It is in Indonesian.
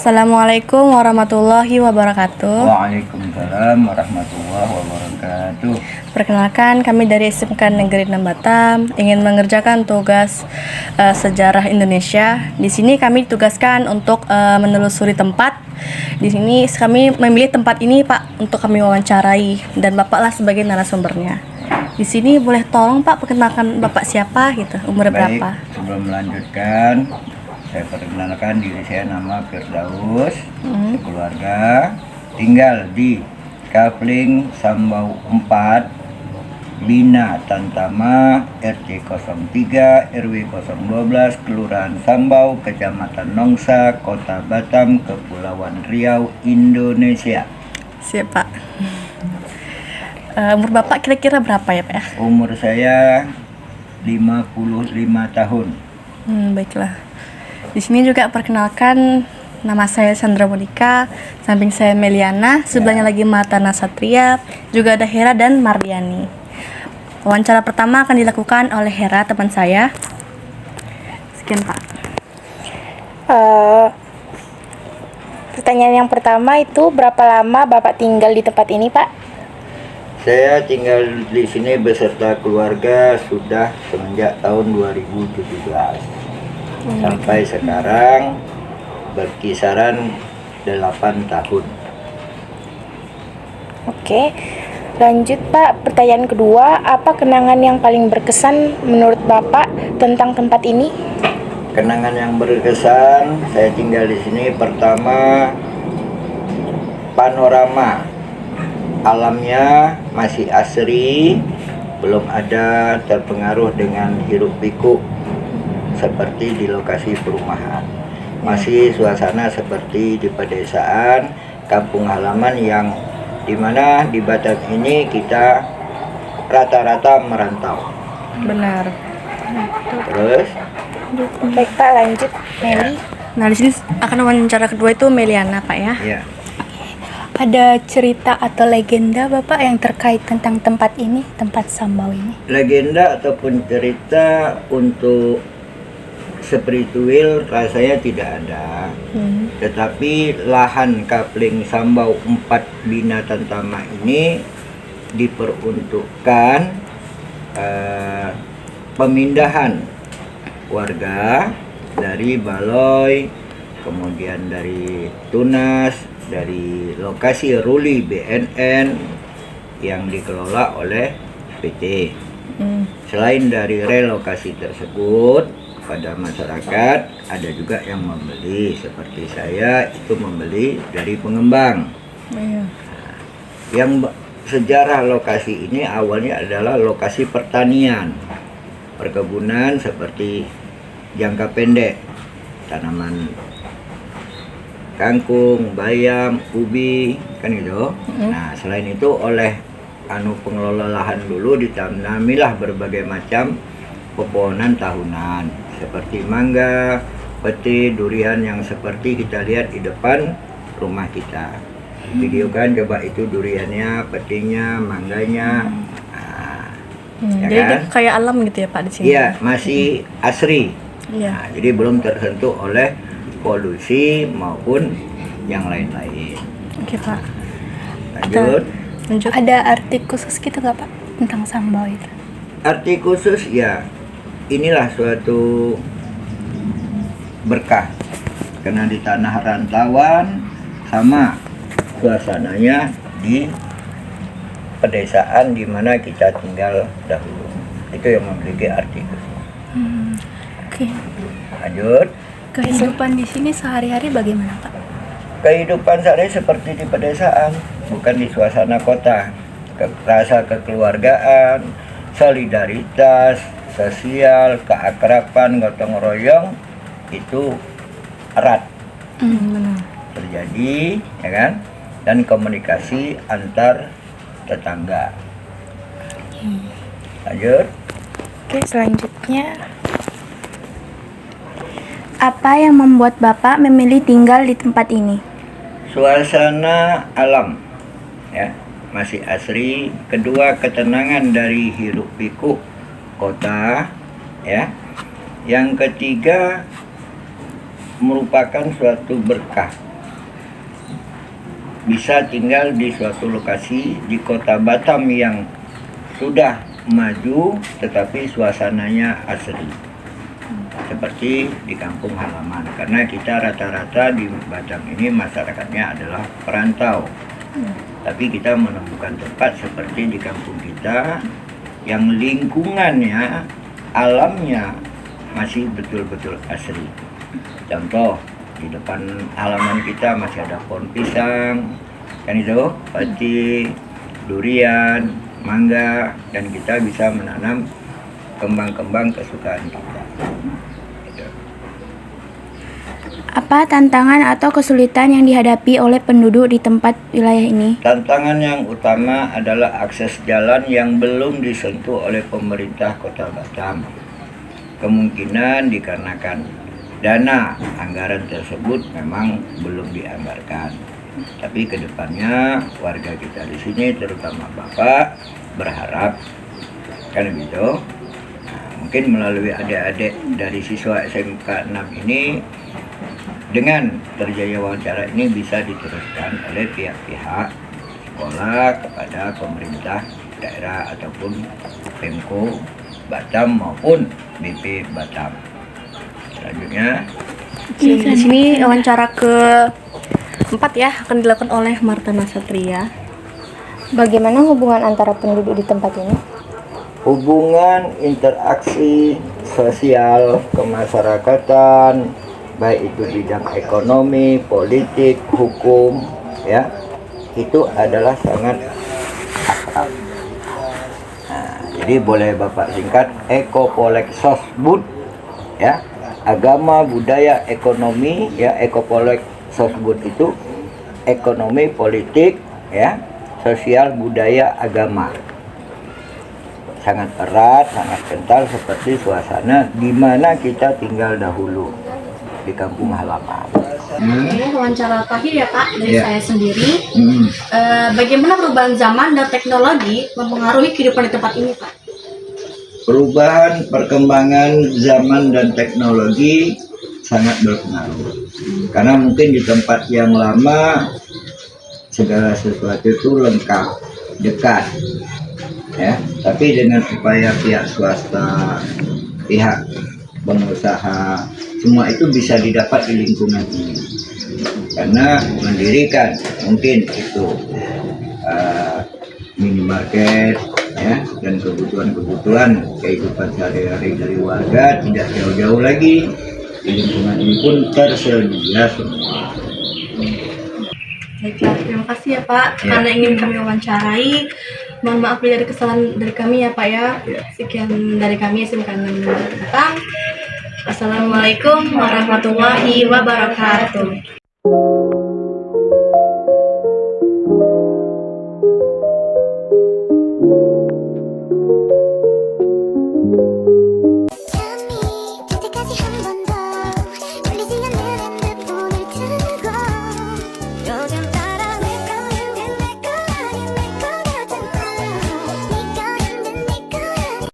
Assalamualaikum warahmatullahi wabarakatuh. Waalaikumsalam warahmatullahi wabarakatuh. Perkenalkan, kami dari SMK Negeri 6 Batam ingin mengerjakan tugas sejarah Indonesia. Di sini kami ditugaskan untuk menelusuri tempat. Di sini kami memilih tempat ini, Pak, untuk kami wawancarai dan Bapaklah sebagai narasumbernya. Di sini boleh tolong Pak perkenalkan Bapak siapa gitu, umur berapa? Sebelum melanjutkan, saya perkenalkan diri saya, nama Firdaus, keluarga, tinggal di Kapling Sambau 4, Bina Tantama, RT 03, RW 012, Kelurahan Sambau, Kecamatan Nongsa, Kota Batam, Kepulauan Riau, Indonesia. Siap Pak. Umur Bapak kira-kira berapa ya Pak ya? Umur saya 55 tahun. Baiklah. Di sini juga perkenalkan, nama saya Sandra Monika, samping saya Meliana, sebelahnya lagi Matana Satria, juga ada Hera dan Mardiani. Wawancara pertama akan dilakukan oleh Hera, teman saya. Sekian Pak. Pertanyaan yang pertama itu, berapa lama Bapak tinggal di tempat ini, Pak? Saya tinggal di sini beserta keluarga sudah semenjak tahun 2017. Sampai sekarang berkisaran 8 tahun. Oke, lanjut Pak. Pertanyaan kedua, apa kenangan yang paling berkesan menurut Bapak tentang tempat ini? Kenangan yang berkesan, saya tinggal di sini, pertama panorama alamnya masih asri, belum ada terpengaruh dengan hiruk pikuk seperti di lokasi perumahan. Masih suasana seperti di pedesaan, kampung halaman yang dimana di Batam ini kita rata-rata merantau. Benar. Terus Baik Pak, lanjut Meli. Nah, di sini akan wawancara kedua itu Meliana, Pak ya. ya, Ada cerita atau legenda Bapak yang terkait tentang tempat ini, tempat Sambau ini? legenda ataupun cerita untuk spiritual rasanya tidak ada. Tetapi lahan Kapling Sambau 4 Bina Tantama ini diperuntukkan pemindahan warga dari Baloi, kemudian dari Tunas, dari lokasi Ruli BNN yang dikelola oleh PT. Selain dari relokasi tersebut, pada masyarakat ada juga yang membeli, seperti saya itu membeli dari pengembang. Yang sejarah lokasi ini awalnya adalah lokasi pertanian, perkebunan seperti jangka pendek, tanaman kangkung, bayam, ubi, kan gitu. Nah, selain itu oleh pengelola lahan dulu ditanamilah berbagai macam pepohonan tahunan seperti mangga, peti, durian yang seperti kita lihat di depan rumah kita. Video kan, coba itu duriannya, petinya, mangganya. Ya Jadi kan? dia kayak alam gitu ya Pak di sini. Iya, masih asri. Iya. Nah, jadi belum tersentuh oleh polusi maupun yang lain-lain. Oke Pak. Lanjut. Ada arti khusus gitu nggak Pak tentang Sambau itu? Arti khusus ya, inilah suatu berkah karena di tanah rantauan sama suasananya di pedesaan di mana kita tinggal dahulu. Itu yang memiliki arti khusus. Oke. Lanjut. Kehidupan di sini sehari-hari bagaimana Pak? Kehidupan sehari seperti di pedesaan, bukan di suasana kota. Rasa kekeluargaan, solidaritas, sosial, keakraban, gotong royong itu erat terjadi, ya kan? Dan komunikasi antar tetangga. Lanjut. Oke, selanjutnya, apa yang membuat Bapak memilih tinggal di tempat ini? Suasana alam, ya, masih asri. Kedua, ketenangan dari hiruk pikuk kota, ya. Yang ketiga, merupakan suatu berkah bisa tinggal di suatu lokasi di kota Batam yang sudah maju tetapi suasananya asri, seperti di kampung halaman, karena kita rata-rata di Batam ini masyarakatnya adalah perantau. Tapi kita menemukan tempat seperti di kampung kita yang lingkungannya, alamnya masih betul-betul asri. Contoh, di depan halaman kita masih ada pohon pisang, kan itu, pati, durian, mangga, dan kita bisa menanam kembang-kembang kesukaan kita. Gitu. Apa tantangan atau kesulitan yang dihadapi oleh penduduk di tempat wilayah ini? Tantangan yang utama adalah akses jalan yang belum disentuh oleh pemerintah Kota Batam. Kemungkinan dikarenakan dana anggaran tersebut memang belum dianggarkan. Tapi kedepannya warga kita di sini, terutama Bapak, berharap kan begitu. Nah, mungkin melalui adik-adik dari siswa SMK 6 ini, dengan terjadi wawancara ini bisa diteruskan oleh pihak-pihak sekolah kepada pemerintah daerah ataupun Pemko Batam maupun BP Batam. Selanjutnya, Di sini wawancara ke-4 ya akan dilakukan oleh Martana Satria. Bagaimana hubungan antara penduduk di tempat ini? hubungan interaksi sosial kemasyarakatan, baik itu bidang ekonomi, politik, hukum, ya, itu adalah sangat akrab. Nah, jadi boleh Bapak singkat Ekopolek Sosbud, ya, agama, budaya, ekonomi, ya. Ekopolek Sosbud itu ekonomi, politik, ya, sosial, budaya, agama. Sangat erat, sangat kental seperti suasana di mana kita tinggal dahulu di kampung halaman. Ini wawancara terakhir ya Pak dari Ya. saya sendiri. Bagaimana perubahan zaman dan teknologi mempengaruhi kehidupan di tempat ini Pak? Perubahan, perkembangan zaman dan teknologi sangat berpengaruh. Karena mungkin di tempat yang lama segala sesuatu itu lengkap, dekat, ya. Tapi dengan upaya pihak swasta, pihak pengusaha, semua itu bisa didapat di lingkungan ini. Karena mendirikan mungkin itu minimarket, ya, dan kebutuhan-kebutuhan kehidupan sehari-hari dari warga tidak jauh-jauh lagi, di lingkungan ini pun tersedia semua. Baiklah, terima kasih ya Pak Ya. karena ingin kami wawancarai. Mohon maaf dari kesalahan dari kami ya Pak ya. Ya. Sekian dari kami SMK 6 Batam. Assalamualaikum warahmatullahi wabarakatuh.